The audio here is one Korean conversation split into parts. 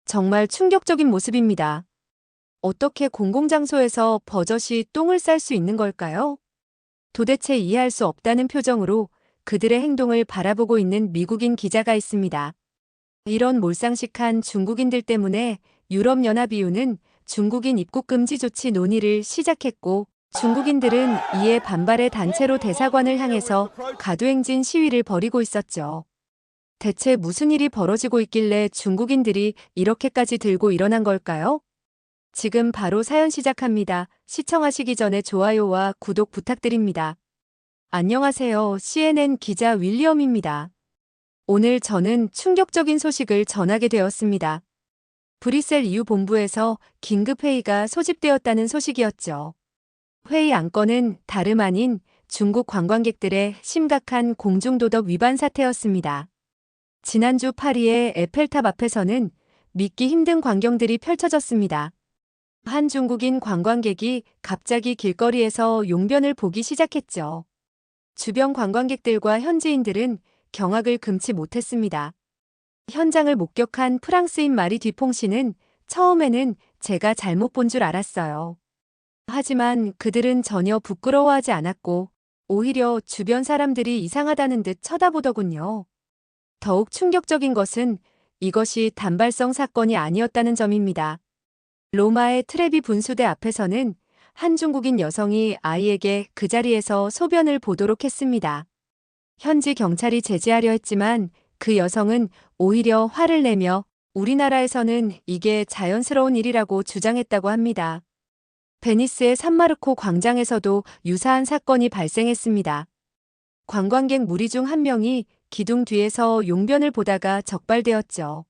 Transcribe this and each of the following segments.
정말 충격적인 모습입니다. 어떻게 공공장소에서 버젓이 똥을 쌀 수 있는 걸까요? 도대체 이해할 수 없다는 표정으로 그들의 행동을 바라보고 있는 미국인 기자가 있습니다. 이런 몰상식한 중국인들 때문에 유럽연합EU는 중국인 입국 금지 조치 논의를 시작했고, 중국인들은 이에 반발의 단체로 대사관을 향해서 가두행진 시위를 벌이고 있었죠. 대체 무슨 일이 벌어지고 있길래 중국인들이 이렇게까지 들고 일어난 걸까요? 지금 바로 사연 시작합니다. 시청하시기 전에 좋아요와 구독 부탁드립니다. 안녕하세요. CNN 기자 윌리엄입니다. 오늘 저는 충격적인 소식을 전하게 되었습니다. 브뤼셀 EU 본부에서 긴급회의가 소집되었다는 소식이었죠. 회의 안건은 다름 아닌 중국 관광객들의 심각한 공중도덕 위반 사태였습니다. 지난주 파리의 에펠탑 앞에서는 믿기 힘든 광경들이 펼쳐졌습니다. 한 중국인 관광객이 갑자기 길거리에서 용변을 보기 시작했죠. 주변 관광객들과 현지인들은 경악을 금치 못했습니다. 현장을 목격한 프랑스인 마리 뒤퐁 씨는 처음에는 제가 잘못 본 줄 알았어요. 하지만 그들은 전혀 부끄러워하지 않았고 오히려 주변 사람들이 이상하다는 듯 쳐다보더군요. 더욱 충격적인 것은 이것이 단발성 사건이 아니었다는 점입니다. 로마의 트레비 분수대 앞에서는 한 중국인 여성이 아이에게 그 자리에서 소변을 보도록 했습니다. 현지 경찰이 제지하려 했지만 그 여성은 오히려 화를 내며 우리나라에서는 이게 자연스러운 일이라고 주장했다고 합니다. 베니스의 산마르코 광장에서도 유사한 사건이 발생했습니다. 관광객 무리 중 한 명이 기둥 뒤에서 용변을 보다가 적발되었죠.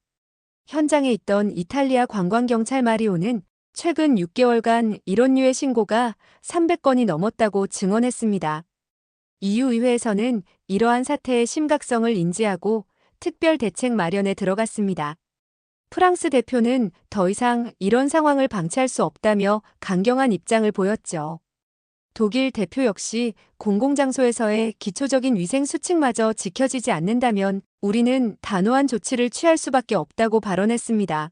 현장에 있던 이탈리아 관광경찰 마리오는 최근 6개월간 이런 류의 신고가 300건이 넘었다고 증언했습니다. EU 의회에서는 이러한 사태의 심각성을 인지하고 특별 대책 마련에 들어갔습니다. 프랑스 대표는 더 이상 이런 상황을 방치할 수 없다며 강경한 입장을 보였죠. 독일 대표 역시 공공장소에서의 기초적인 위생 수칙마저 지켜지지 않는다면 우리는 단호한 조치를 취할 수밖에 없다고 발언했습니다.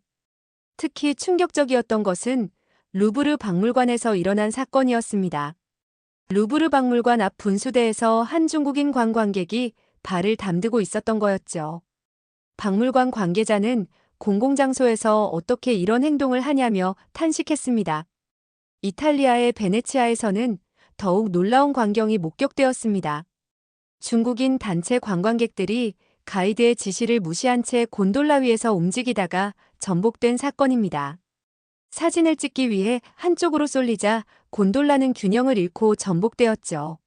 특히 충격적이었던 것은 루브르 박물관에서 일어난 사건이었습니다. 루브르 박물관 앞 분수대에서 한 중국인 관광객이 발을 담그고 있었던 거였죠. 박물관 관계자는 공공장소에서 어떻게 이런 행동을 하냐며 탄식했습니다. 이탈리아의 베네치아에서는 더욱 놀라운 광경이 목격되었습니다. 중국인 단체 관광객들이 가이드의 지시를 무시한 채 곤돌라 위에서 움직이다가 전복된 사건입니다. 사진을 찍기 위해 한쪽으로 쏠리자 곤돌라는 균형을 잃고 전복되었죠.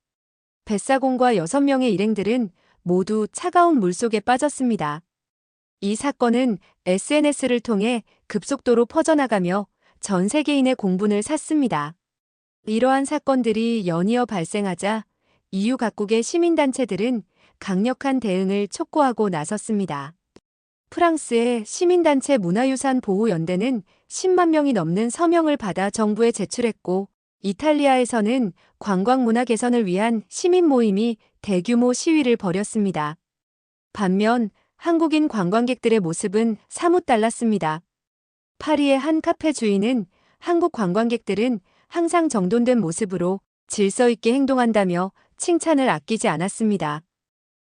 뱃사공과 6명의 일행들은 모두 차가운 물속에 빠졌습니다. 이 사건은 SNS를 통해 급속도로 퍼져나가며 전 세계인의 공분을 샀습니다. 이러한 사건들이 연이어 발생하자 EU 각국의 시민단체들은 강력한 대응을 촉구하고 나섰습니다. 프랑스의 시민단체 문화유산 보호연대는 10만 명이 넘는 서명을 받아 정부에 제출했고, 이탈리아에서는 관광문화 개선을 위한 시민 모임이 대규모 시위를 벌였습니다. 반면 한국인 관광객들의 모습은 사뭇 달랐습니다. 파리의 한 카페 주인은 한국 관광객들은 항상 정돈된 모습으로 질서 있게 행동한다며 칭찬을 아끼지 않았습니다.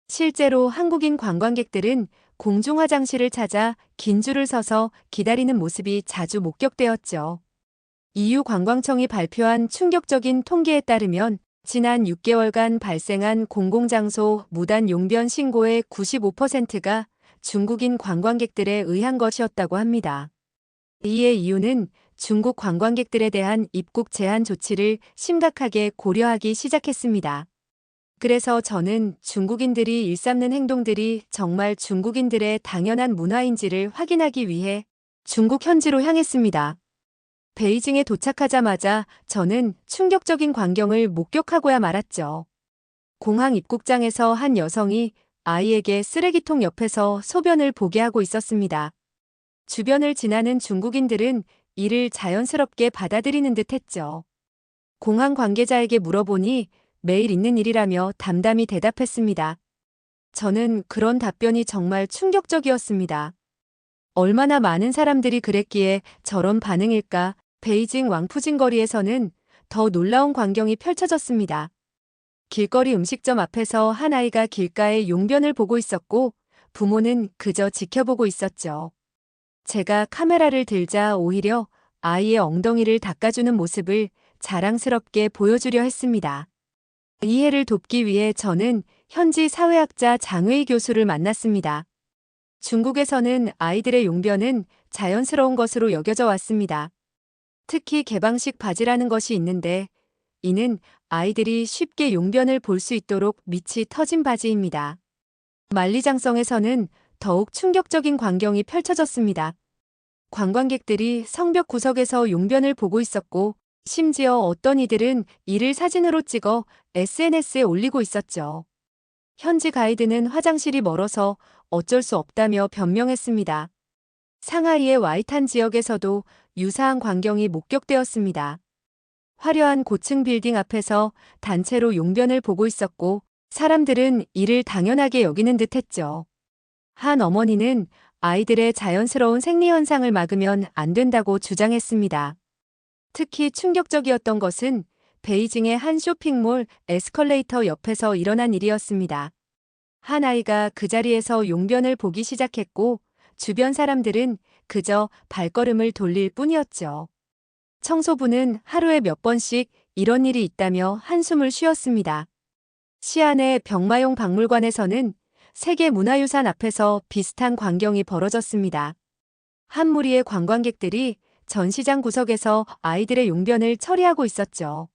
실제로 한국인 관광객들은 공중 화장실을 찾아 긴 줄을 서서 기다리는 모습이 자주 목격되었죠. EU 관광청이 발표한 충격적인 통계에 따르면 지난 6개월간 발생한 공공장소 무단 용변 신고의 95%가 중국인 관광객들에 의한 것이었다고 합니다. 이의 이유는 중국 관광객들에 대한 입국 제한 조치를 심각하게 고려하기 시작했습니다. 그래서 저는 중국인들이 일삼는 행동들이 정말 중국인들의 당연한 문화인지를 확인하기 위해 중국 현지로 향했습니다. 베이징에 도착하자마자 저는 충격적인 광경을 목격하고야 말았죠. 공항 입국장에서 한 여성이 아이에게 쓰레기통 옆에서 소변을 보게 하고 있었습니다. 주변을 지나는 중국인들은 이를 자연스럽게 받아들이는 듯 했죠. 공항 관계자에게 물어보니 매일 있는 일이라며 담담히 대답했습니다. 저는 그런 답변이 정말 충격적이었습니다. 얼마나 많은 사람들이 그랬기에 저런 반응일까? 베이징 왕푸진 거리에서는 더 놀라운 광경이 펼쳐졌습니다. 길거리 음식점 앞에서 한 아이가 길가의 용변을 보고 있었고 부모는 그저 지켜보고 있었죠. 제가 카메라를 들자 오히려 아이의 엉덩이를 닦아주는 모습을 자랑스럽게 보여주려 했습니다. 이해를 돕기 위해 저는 현지 사회학자 장웨이 교수를 만났습니다. 중국에서는 아이들의 용변은 자연스러운 것으로 여겨져 왔습니다. 특히 개방식 바지라는 것이 있는데 이는 아이들이 쉽게 용변을 볼 수 있도록 밑이 터진 바지입니다. 만리장성에서는 더욱 충격적인 광경이 펼쳐졌습니다. 관광객들이 성벽 구석에서 용변을 보고 있었고 심지어 어떤 이들은 이를 사진으로 찍어 SNS에 올리고 있었죠. 현지 가이드는 화장실이 멀어서 어쩔 수 없다며 변명했습니다. 상하이의 와이탄 지역에서도 유사한 광경이 목격되었습니다. 화려한 고층 빌딩 앞에서 단체로 용변을 보고 있었고 사람들은 이를 당연하게 여기는 듯했죠. 한 어머니는 아이들의 자연스러운 생리 현상을 막으면 안 된다고 주장했습니다. 특히 충격적이었던 것은 베이징의 한 쇼핑몰 에스컬레이터 옆에서 일어난 일이었습니다. 한 아이가 그 자리에서 용변을 보기 시작했고 주변 사람들은 그저 발걸음을 돌릴 뿐이었죠. 청소부는 하루에 몇 번씩 이런 일이 있다며 한숨을 쉬었습니다. 시안의 병마용 박물관에서는 세계문화유산 앞에서 비슷한 광경이 벌어졌습니다. 한 무리의 관광객들이 전시장 구석에서 아이들의 용변을 처리하고 있었죠.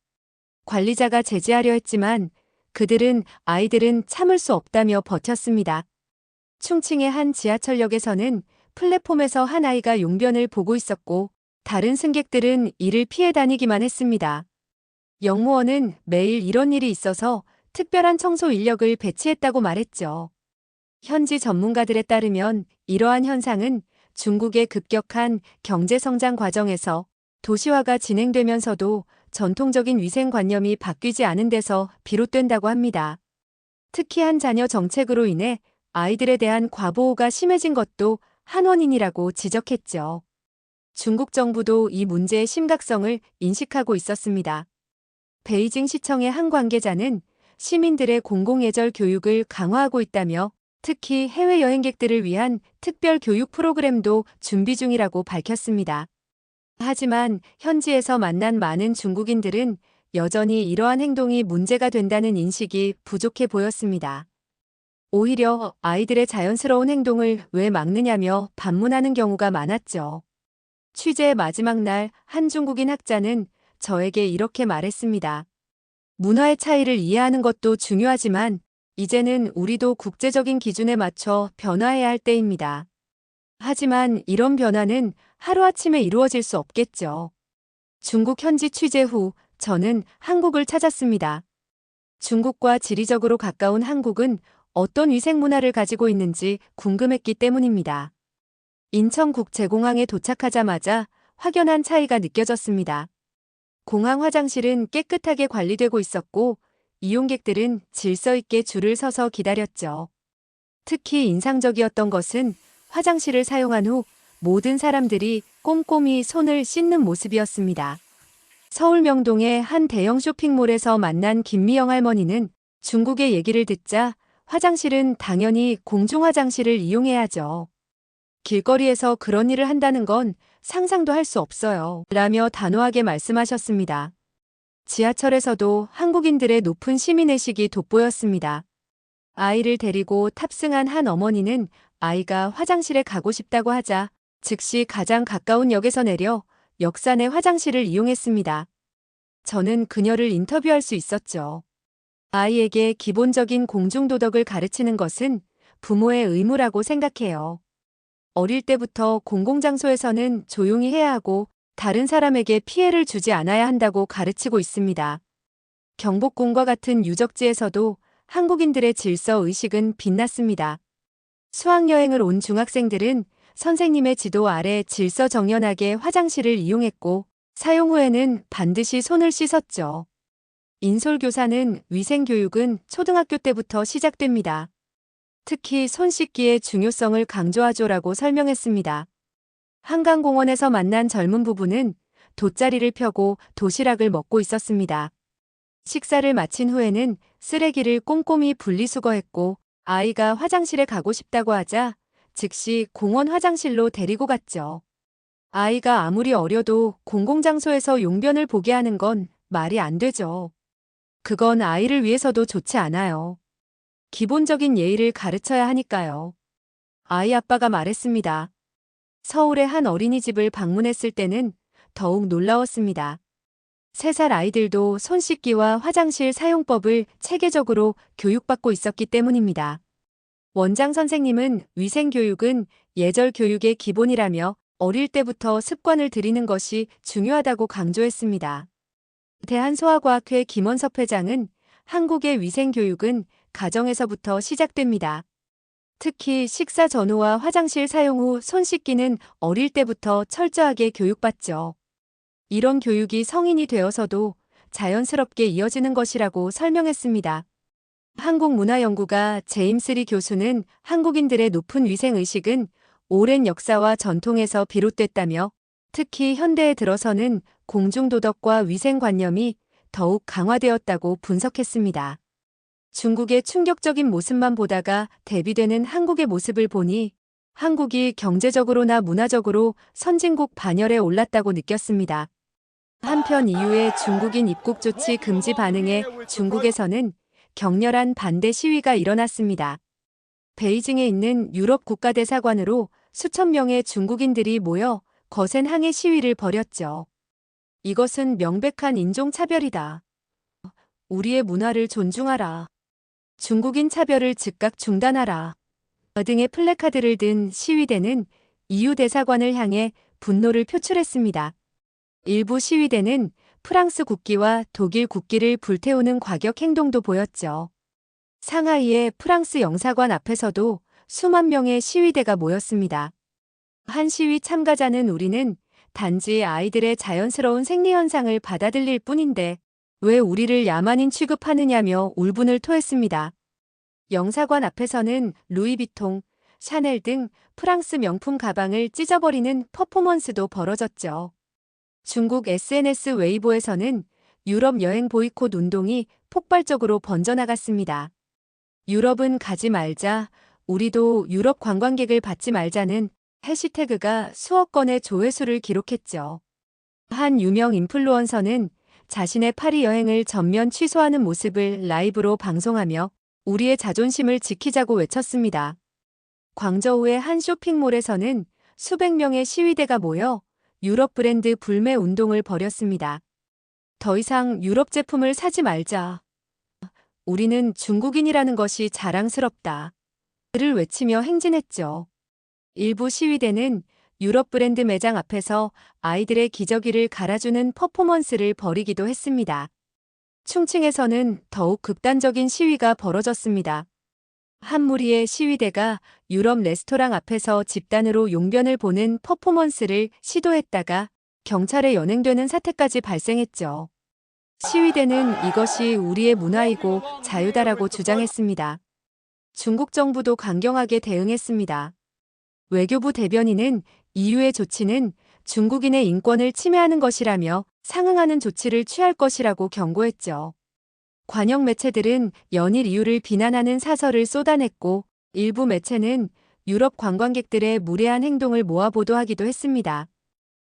관리자가 제지하려 했지만 아이들은 참을 수 없다며 버텼습니다. 충칭의 한 지하철역에서는 플랫폼에서 한 아이가 용변을 보고 있었고 다른 승객들은 이를 피해 다니기만 했습니다. 영무원은 매일 이런 일이 있어서 특별한 청소 인력을 배치했다고 말했죠. 현지 전문가들에 따르면 이러한 현상은 중국의 급격한 경제성장 과정에서 도시화가 진행되면서도 전통적인 위생관념이 바뀌지 않은 데서 비롯된다고 합니다. 특히 한 자녀 정책으로 인해 아이들에 대한 과보호가 심해진 것도 한 원인이라고 지적했죠. 중국 정부도 이 문제의 심각성을 인식하고 있었습니다. 베이징 시청의 한 관계자는 시민들의 공공예절 교육을 강화하고 있다며 특히 해외 여행객들을 위한 특별 교육 프로그램도 준비 중이라고 밝혔습니다. 하지만 현지에서 만난 많은 중국인들은 여전히 이러한 행동이 문제가 된다는 인식이 부족해 보였습니다. 오히려 아이들의 자연스러운 행동을 왜 막느냐며 반문하는 경우가 많았죠. 취재 마지막 날 한 중국인 학자는 저에게 이렇게 말했습니다. 문화의 차이를 이해하는 것도 중요하지만 이제는 우리도 국제적인 기준에 맞춰 변화해야 할 때입니다. 하지만 이런 변화는 하루아침에 이루어질 수 없겠죠. 중국 현지 취재 후 저는 한국을 찾았습니다. 중국과 지리적으로 가까운 한국은 어떤 위생 문화를 가지고 있는지 궁금했기 때문입니다. 인천국제공항에 도착하자마자 확연한 차이가 느껴졌습니다. 공항 화장실은 깨끗하게 관리되고 있었고 이용객들은 질서 있게 줄을 서서 기다렸죠. 특히 인상적이었던 것은 화장실을 사용한 후 모든 사람들이 꼼꼼히 손을 씻는 모습이었습니다. 서울 명동의 한 대형 쇼핑몰에서 만난 김미영 할머니는 중국의 얘기를 듣자 화장실은 당연히 공중화장실을 이용해야죠. 길거리에서 그런 일을 한다는 건 상상도 할 수 없어요. 라며 단호하게 말씀하셨습니다. 지하철에서도 한국인들의 높은 시민의식이 돋보였습니다. 아이를 데리고 탑승한 한 어머니는 아이가 화장실에 가고 싶다고 하자 즉시 가장 가까운 역에서 내려 역사 내 화장실을 이용했습니다. 저는 그녀를 인터뷰할 수 있었죠. 아이에게 기본적인 공중도덕을 가르치는 것은 부모의 의무라고 생각해요. 어릴 때부터 공공장소에서는 조용히 해야 하고 다른 사람에게 피해를 주지 않아야 한다고 가르치고 있습니다. 경복궁과 같은 유적지에서도 한국인들의 질서 의식은 빛났습니다. 수학여행을 온 중학생들은 선생님의 지도 아래 질서정연하게 화장실을 이용했고 사용 후에는 반드시 손을 씻었죠. 인솔교사는 위생교육은 초등학교 때부터 시작됩니다. 특히 손 씻기의 중요성을 강조하죠라고 설명했습니다. 한강공원에서 만난 젊은 부부는 돗자리를 펴고 도시락을 먹고 있었습니다. 식사를 마친 후에는 쓰레기를 꼼꼼히 분리수거했고 아이가 화장실에 가고 싶다고 하자 즉시 공원 화장실로 데리고 갔죠. 아이가 아무리 어려도 공공장소에서 용변을 보게 하는 건 말이 안 되죠. 그건 아이를 위해서도 좋지 않아요. 기본적인 예의를 가르쳐야 하니까요. 아이 아빠가 말했습니다. 서울의 한 어린이집을 방문했을 때는 더욱 놀라웠습니다. 3살 아이들도 손 씻기와 화장실 사용법을 체계적으로 교육받고 있었기 때문입니다. 원장 선생님은 위생교육은 예절 교육의 기본이라며 어릴 때부터 습관을 들이는 것이 중요하다고 강조했습니다. 대한소아과학회 김원섭 회장은 한국의 위생교육은 가정에서부터 시작됩니다. 특히 식사 전후와 화장실 사용 후 손 씻기는 어릴 때부터 철저하게 교육받죠. 이런 교육이 성인이 되어서도 자연스럽게 이어지는 것이라고 설명했습니다. 한국문화연구가 제임스 리 교수는 한국인들의 높은 위생의식은 오랜 역사와 전통에서 비롯됐다며 특히 현대에 들어서는 공중도덕과 위생관념이 더욱 강화되었다고 분석했습니다. 중국의 충격적인 모습만 보다가 대비되는 한국의 모습을 보니 한국이 경제적으로나 문화적으로 선진국 반열에 올랐다고 느꼈습니다. 한편 이후에 중국인 입국 조치 금지 반응에 중국에서는 격렬한 반대 시위가 일어났습니다. 베이징에 있는 유럽 국가대사관으로 수천 명의 중국인들이 모여 거센 항해 시위를 벌였죠. 이것은 명백한 인종차별이다. 우리의 문화를 존중하라. 중국인 차별을 즉각 중단하라. 등의 플래카드를 든 시위대는 EU 대사관을 향해 분노를 표출했습니다. 일부 시위대는 프랑스 국기와 독일 국기를 불태우는 과격 행동도 보였죠. 상하이의 프랑스 영사관 앞에서도 수만 명의 시위대가 모였습니다. 한 시위 참가자는 우리는 단지 아이들의 자연스러운 생리 현상을 받아들일 뿐인데 왜 우리를 야만인 취급하느냐며 울분을 토했습니다. 영사관 앞에서는 루이비통, 샤넬 등 프랑스 명품 가방을 찢어버리는 퍼포먼스도 벌어졌죠. 중국 SNS 웨이보에서는 유럽 여행 보이콧 운동이 폭발적으로 번져나갔습니다. 유럽은 가지 말자, 우리도 유럽 관광객을 받지 말자는 해시태그가 수억 건의 조회수를 기록했죠. 한 유명 인플루언서는 자신의 파리 여행을 전면 취소하는 모습을 라이브로 방송하며 우리의 자존심을 지키자고 외쳤습니다. 광저우의 한 쇼핑몰에서는 수백 명의 시위대가 모여 유럽 브랜드 불매 운동을 벌였습니다. 더 이상 유럽 제품을 사지 말자. 우리는 중국인이라는 것이 자랑스럽다. 를 외치며 행진했죠. 일부 시위대는 유럽 브랜드 매장 앞에서 아이들의 기저귀를 갈아주는 퍼포먼스를 벌이기도 했습니다. 충칭에서는 더욱 극단적인 시위가 벌어졌습니다. 한 무리의 시위대가 유럽 레스토랑 앞에서 집단으로 용변을 보는 퍼포먼스를 시도했다가 경찰에 연행되는 사태까지 발생했죠. 시위대는 이것이 우리의 문화이고 자유다라고 주장했습니다. 중국 정부도 강경하게 대응했습니다. 외교부 대변인은 EU의 조치는 중국인의 인권을 침해하는 것이라며 상응하는 조치를 취할 것이라고 경고했죠. 관영 매체들은 연일 EU를 비난하는 사설을 쏟아냈고 일부 매체는 유럽 관광객들의 무례한 행동을 모아 보도하기도 했습니다.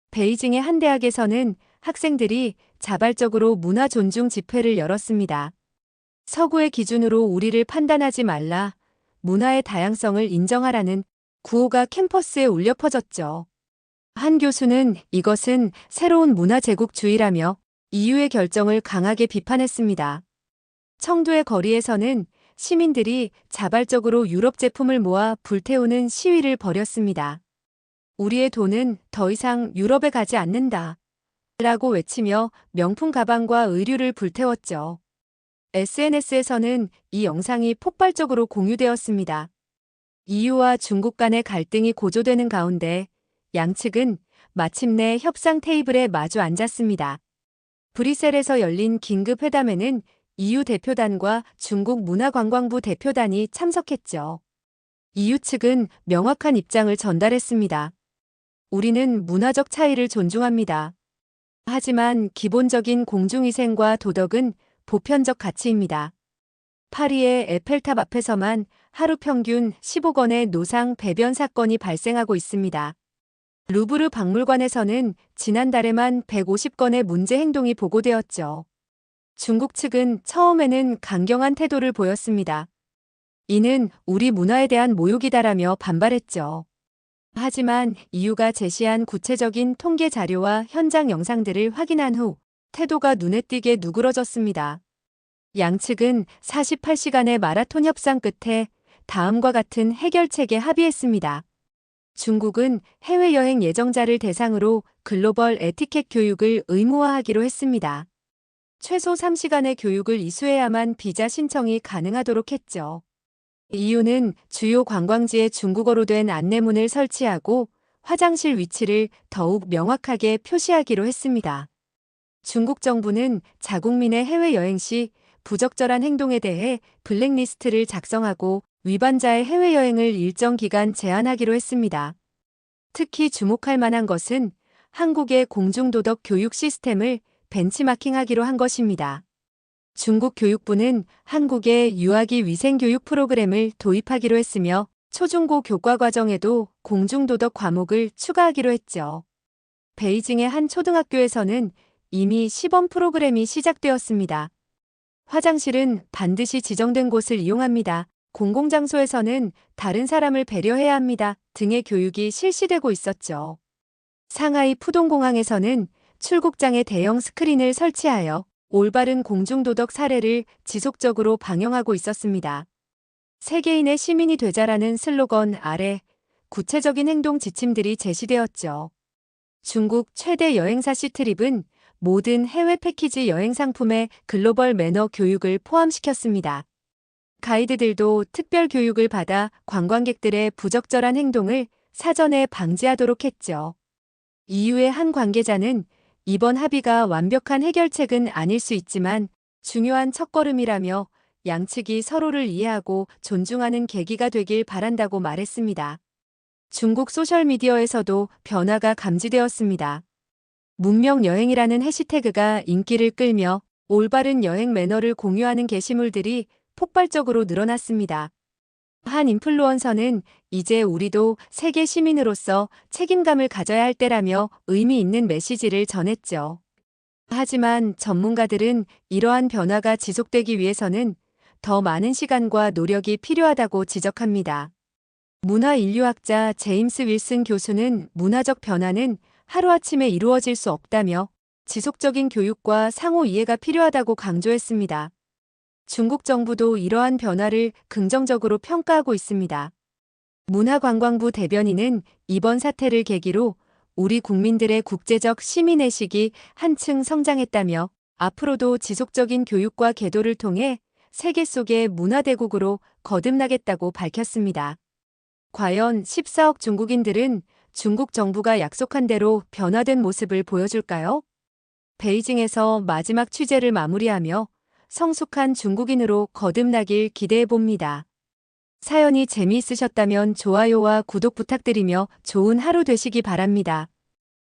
베이징의 한 대학에서는 학생들이 자발적으로 문화 존중 집회를 열었습니다. 서구의 기준으로 우리를 판단하지 말라, 문화의 다양성을 인정하라는 구호가 캠퍼스에 울려 퍼졌죠. 한 교수는 이것은 새로운 문화 제국주의라며 EU의 결정을 강하게 비판했습니다. 청두의 거리에서는 시민들이 자발적으로 유럽 제품을 모아 불태우는 시위를 벌였습니다. 우리의 돈은 더 이상 유럽에 가지 않는다. 라고 외치며 명품 가방과 의류를 불태웠죠. SNS에서는 이 영상이 폭발적으로 공유되었습니다. EU와 중국 간의 갈등이 고조되는 가운데 양측은 마침내 협상 테이블에 마주 앉았습니다. 브뤼셀에서 열린 긴급 회담에는 EU 대표단과 중국 문화관광부 대표단이 참석했죠. EU 측은 명확한 입장을 전달했습니다. 우리는 문화적 차이를 존중합니다. 하지만 기본적인 공중위생과 도덕은 보편적 가치입니다. 파리의 에펠탑 앞에서만 하루 평균 15건의 노상 배변 사건이 발생하고 있습니다. 루브르 박물관에서는 지난달에만 150건의 문제 행동이 보고되었죠. 중국 측은 처음에는 강경한 태도를 보였습니다. 이는 우리 문화에 대한 모욕이다라며 반발했죠. 하지만 EU가 제시한 구체적인 통계 자료와 현장 영상들을 확인한 후 태도가 눈에 띄게 누그러졌습니다. 양측은 48시간의 마라톤 협상 끝에 다음과 같은 해결책에 합의했습니다. 중국은 해외여행 예정자를 대상으로 글로벌 에티켓 교육을 의무화하기로 했습니다. 최소 3시간의 교육을 이수해야만 비자 신청이 가능하도록 했죠. EU는 주요 관광지에 중국어로 된 안내문을 설치하고 화장실 위치를 더욱 명확하게 표시하기로 했습니다. 중국 정부는 자국민의 해외여행 시 부적절한 행동에 대해 블랙리스트를 작성하고 위반자의 해외여행을 일정 기간 제한하기로 했습니다. 특히 주목할 만한 것은 한국의 공중도덕 교육 시스템을 벤치마킹하기로 한 것입니다. 중국 교육부는 한국의 유아기 위생교육 프로그램을 도입하기로 했으며 초중고 교과 과정에도 공중도덕 과목을 추가하기로 했죠. 베이징의 한 초등학교에서는 이미 시범 프로그램이 시작되었습니다. 화장실은 반드시 지정된 곳을 이용합니다. 공공장소에서는 다른 사람을 배려해야 합니다. 등의 교육이 실시되고 있었죠. 상하이 푸동공항에서는 출국장에 대형 스크린을 설치하여 올바른 공중도덕 사례를 지속적으로 방영하고 있었습니다. 세계인의 시민이 되자라는 슬로건 아래 구체적인 행동 지침들이 제시되었죠. 중국 최대 여행사 시트립은 모든 해외 패키지 여행 상품에 글로벌 매너 교육을 포함시켰습니다. 가이드들도 특별 교육을 받아 관광객들의 부적절한 행동을 사전에 방지하도록 했죠. EU의 한 관계자는 이번 합의가 완벽한 해결책은 아닐 수 있지만 중요한 첫걸음이라며 양측이 서로를 이해하고 존중하는 계기가 되길 바란다고 말했습니다. 중국 소셜미디어에서도 변화가 감지되었습니다. 문명 여행이라는 해시태그가 인기를 끌며 올바른 여행 매너를 공유하는 게시물들이 폭발적으로 늘어났습니다. 한 인플루언서는 이제 우리도 세계 시민으로서 책임감을 가져야 할 때라며 의미 있는 메시지를 전했죠. 하지만 전문가들은 이러한 변화가 지속되기 위해서는 더 많은 시간과 노력이 필요하다고 지적합니다. 문화인류학자 제임스 윌슨 교수는 문화적 변화는 하루아침에 이루어질 수 없다며 지속적인 교육과 상호 이해가 필요하다고 강조했습니다. 중국 정부도 이러한 변화를 긍정적으로 평가하고 있습니다. 문화관광부 대변인은 이번 사태를 계기로 우리 국민들의 국제적 시민의식이 한층 성장했다며 앞으로도 지속적인 교육과 계도를 통해 세계 속의 문화대국으로 거듭나겠다고 밝혔습니다. 과연 14억 중국인들은 중국 정부가 약속한 대로 변화된 모습을 보여줄까요? 베이징에서 마지막 취재를 마무리하며 성숙한 중국인으로 거듭나길 기대해봅니다. 사연이 재미있으셨다면 좋아요와 구독 부탁드리며 좋은 하루 되시기 바랍니다.